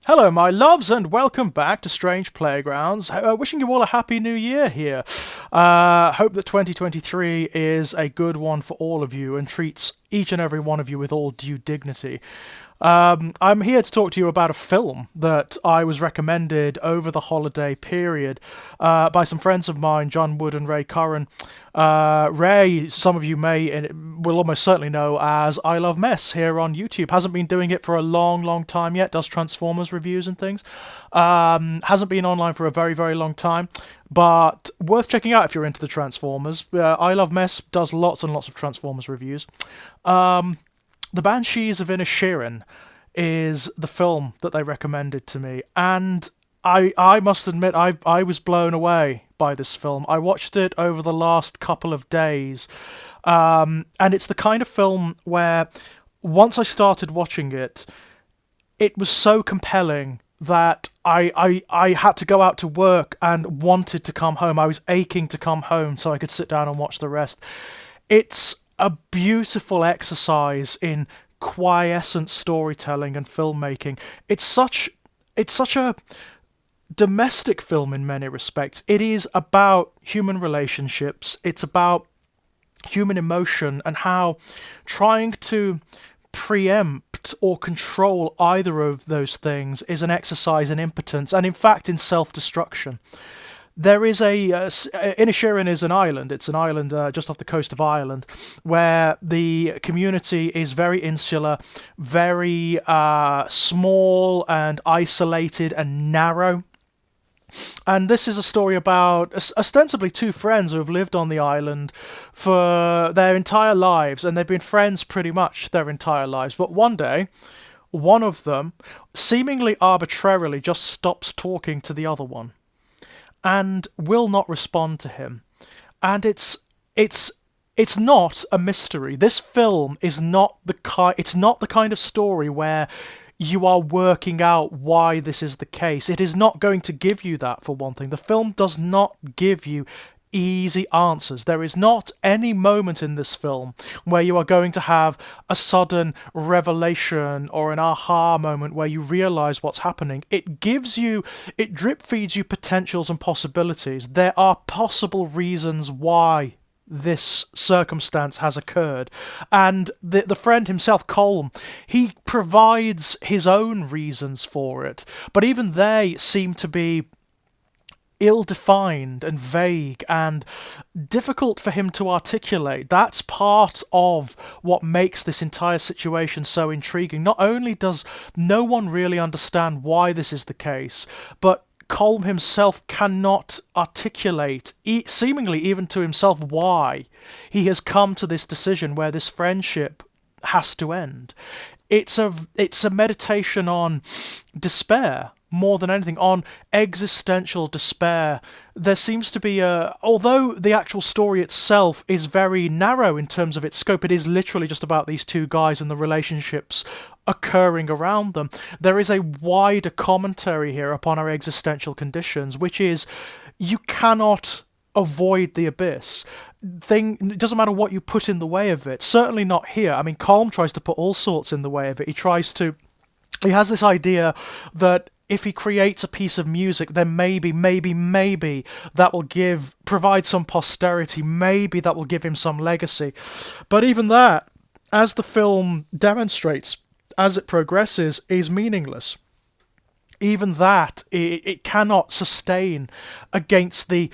Hello, my loves, and welcome back to Strange Playgrounds. Wishing you all a happy new year here. Hope that 2023 is a good one for all of you and treats each and every one of you with all due dignity. I'm here to talk to you about a film that I was recommended over the holiday period by some friends of mine, John Wood and Ray Curran. Ray, some of you will almost certainly know as I Love Mess here on YouTube. Hasn't been doing it for a long, long time yet. Does Transformers reviews and things. Hasn't been online for a very, very long time, but worth checking out if you're into the Transformers. I Love Mess does lots and lots of Transformers reviews. The Banshees of Inisherin is the film that they recommended to me, and I must admit I was blown away by this film. I watched it over the last couple of days, and it's the kind of film where once I started watching it, it was so compelling that I had to go out to work and wanted to come home. I was aching to come home so I could sit down and watch the rest. It's a beautiful exercise in quiescent storytelling and filmmaking. It's such a domestic film in many respects. It is about human relationships. It's about human emotion and how trying to preempt or control either of those things is an exercise in impotence and in fact in self-destruction. There is Inisherin is an island. It's an island just off the coast of Ireland, where the community is very insular, very small and isolated and narrow. And this is a story about ostensibly two friends who have lived on the island for their entire lives, and they've been friends pretty much their entire lives. But one day, one of them, seemingly arbitrarily, just stops talking to the other one and will not respond to him. And it's not a mystery. This film is not the kind of story where you are working out why this is the case. It is not going to give you that, for one thing. The film does not give you easy answers. There is not any moment in this film where you are going to have a sudden revelation or an aha moment where you realize what's happening. It drip feeds you potentials and possibilities. There are possible reasons why this circumstance has occurred, and the friend himself, Colm, he provides his own reasons for it, but even they seem to be ill-defined and vague and difficult for him to articulate. That's part of what makes this entire situation so intriguing. Not only does no one really understand why this is the case, but Colm himself cannot articulate, seemingly even to himself, why he has come to this decision where this friendship has to end. It's a meditation on despair, more than anything, on existential despair. There seems to be although the actual story itself is very narrow in terms of its scope, it is literally just about these two guys and the relationships occurring around them. There is a wider commentary here upon our existential conditions, which is you cannot avoid the abyss. It doesn't matter what you put in the way of it. Certainly not here. I mean, Colm tries to put all sorts in the way of it. He has this idea that if he creates a piece of music, then maybe that will provide some posterity. Maybe that will give him some legacy. But even that, as the film demonstrates, as it progresses, is meaningless. Even that, it cannot sustain against the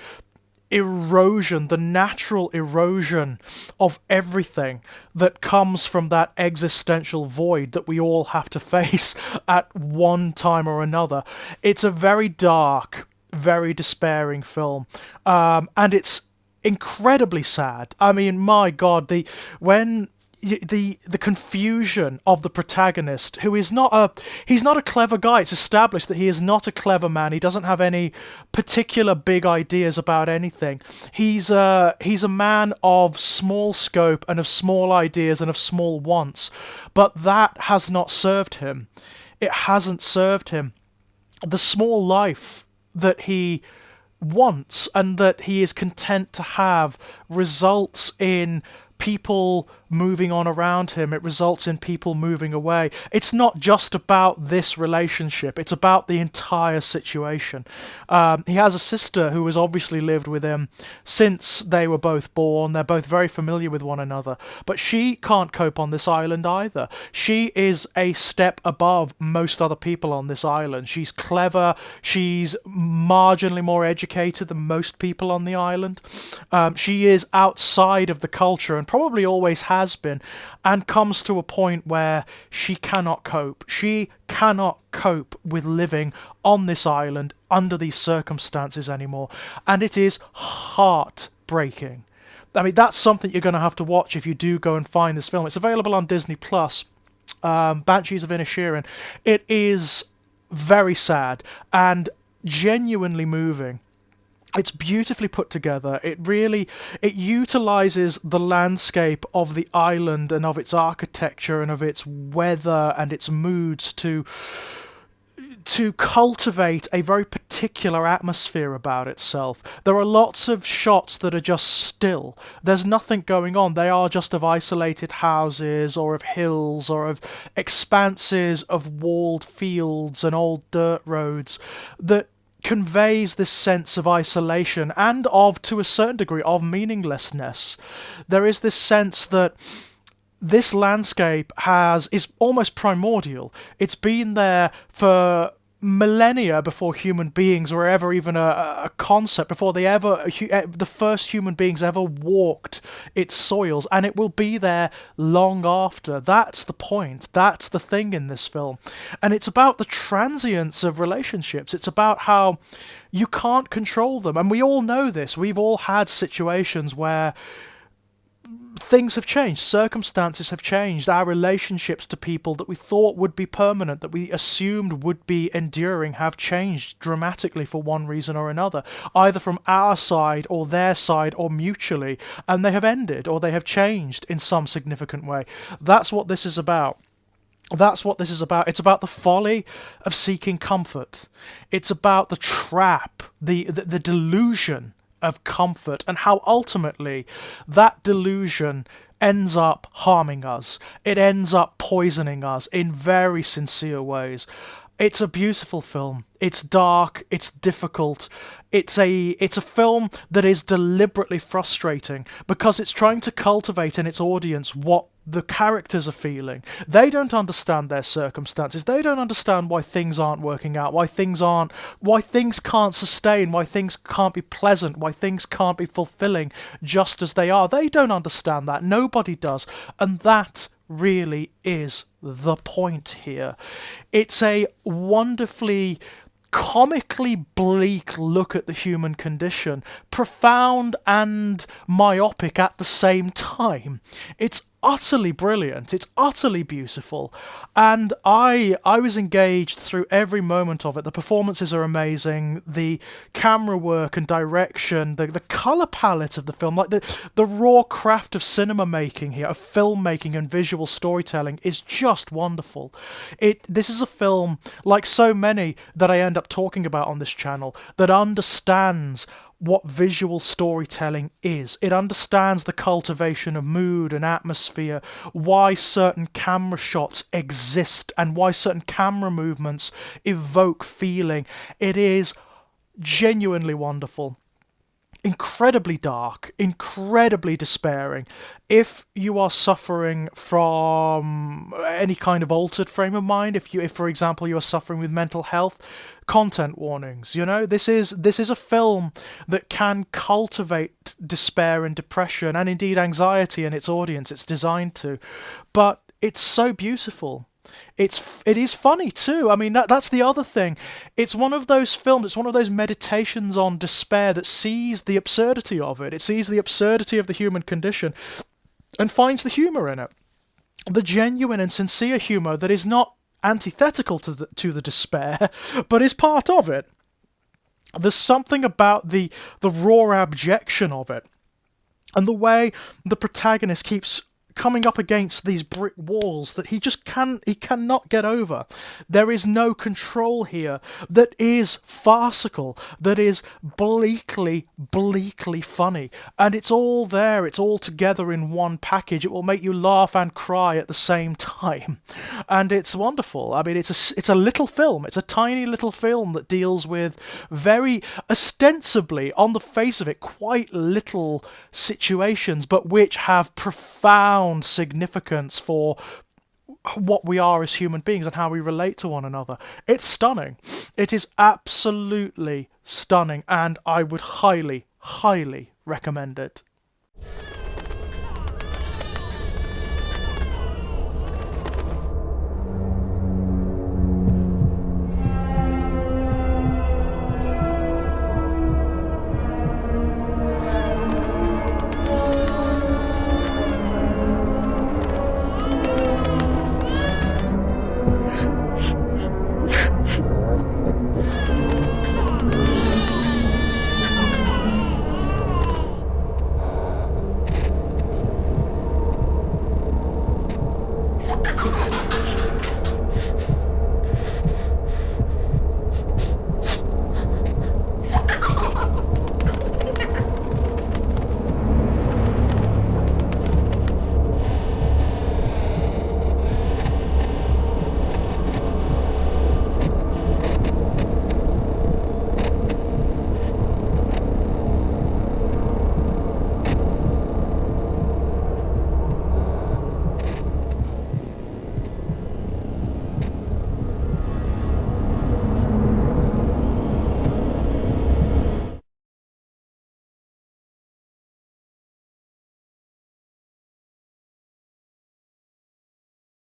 erosion, the natural erosion of everything that comes from that existential void that we all have to face at one time or another. It's a very dark, very despairing film, and it's incredibly sad. I mean, my God, the confusion of the protagonist, who is he's not a clever guy. It's established that he is not a clever man. He doesn't have any particular big ideas about anything. He's a man of small scope and of small ideas and of small wants, but that has not served him. It hasn't served him. The small life that he wants and that he is content to have results in people moving on around him. It results in people moving away. It's not just about this relationship, it's about the entire situation. He has a sister who has obviously lived with him since they were both born. They're both very familiar with one another, but she can't cope on this island either. She is a step above most other people on this island. She's clever, she's marginally more educated than most people on the island. She is outside of the culture and probably always has been, and comes to a point where she cannot cope. She cannot cope with living on this island under these circumstances anymore, and it is heartbreaking. I mean, that's something you're going to have to watch if you do go and find this film. It's available on Disney Plus. Banshees of Inisherin. It is very sad and genuinely moving. It's beautifully put together. It utilizes the landscape of the island and of its architecture and of its weather and its moods to cultivate a very particular atmosphere about itself. There are lots of shots that are just still. There's nothing going on. They are just of isolated houses or of hills or of expanses of walled fields and old dirt roads that conveys this sense of isolation and of, to a certain degree, of meaninglessness. There is this sense that this landscape is almost primordial. It's been there for millennia before human beings were ever even a concept, before the first human beings ever walked its soils, and it will be there long after. That's the point. That's the thing in this film. And it's about the transience of relationships. It's about how you can't control them. And we all know this. We've all had situations where things have changed, circumstances have changed, our relationships to people that we thought would be permanent, that we assumed would be enduring, have changed dramatically for one reason or another, either from our side or their side or mutually, and they have ended or they have changed in some significant way. That's what this is about. That's what this is about. It's about the folly of seeking comfort. It's about the trap, the delusion of comfort, and how ultimately that delusion ends up harming us. It ends up poisoning us in very sincere ways. It's a beautiful film. It's dark, it's difficult. It's a film that is deliberately frustrating because it's trying to cultivate in its audience what the characters are feeling. They don't understand their circumstances. They don't understand why things aren't working out, why things can't sustain, why things can't be pleasant, why things can't be fulfilling just as they are. They don't understand that. Nobody does. And that really is the point here. It's a wonderfully comically bleak look at the human condition, profound and myopic at the same time. It's utterly brilliant, it's utterly beautiful, and I was engaged through every moment of it. The performances are amazing, the camera work and direction, the colour palette of the film, like the raw craft of cinema making here, of filmmaking and visual storytelling is just wonderful. This is a film, like so many that I end up talking about on this channel, that understands what visual storytelling is. It understands the cultivation of mood and atmosphere, why certain camera shots exist and why certain camera movements evoke feeling. It is genuinely wonderful. Incredibly dark, incredibly despairing. If you are suffering from any kind of altered frame of mind, if for example you are suffering with mental health, content warnings. This is a film that can cultivate despair and depression and indeed anxiety in its audience. It's designed to, but it's so beautiful. It is funny too. I mean, that's the other thing. It's one of those films, it's one of those meditations on despair that sees the absurdity of it. It sees the absurdity of the human condition and finds the humour in it. The genuine and sincere humour that is not antithetical to the despair, but is part of it. There's something about the raw abjection of it, and the way the protagonist keeps coming up against these brick walls that he cannot get over. There is no control here that is farcical, that is bleakly funny, and it's all there, it's all together in one package. It will make you laugh and cry at the same time, and it's wonderful. I mean, it's a little film, it's a tiny little film that deals with very ostensibly, on the face of it, quite little situations, but which have profound significance for what we are as human beings and how we relate to one another. It's stunning. It is absolutely stunning, and I would highly recommend it.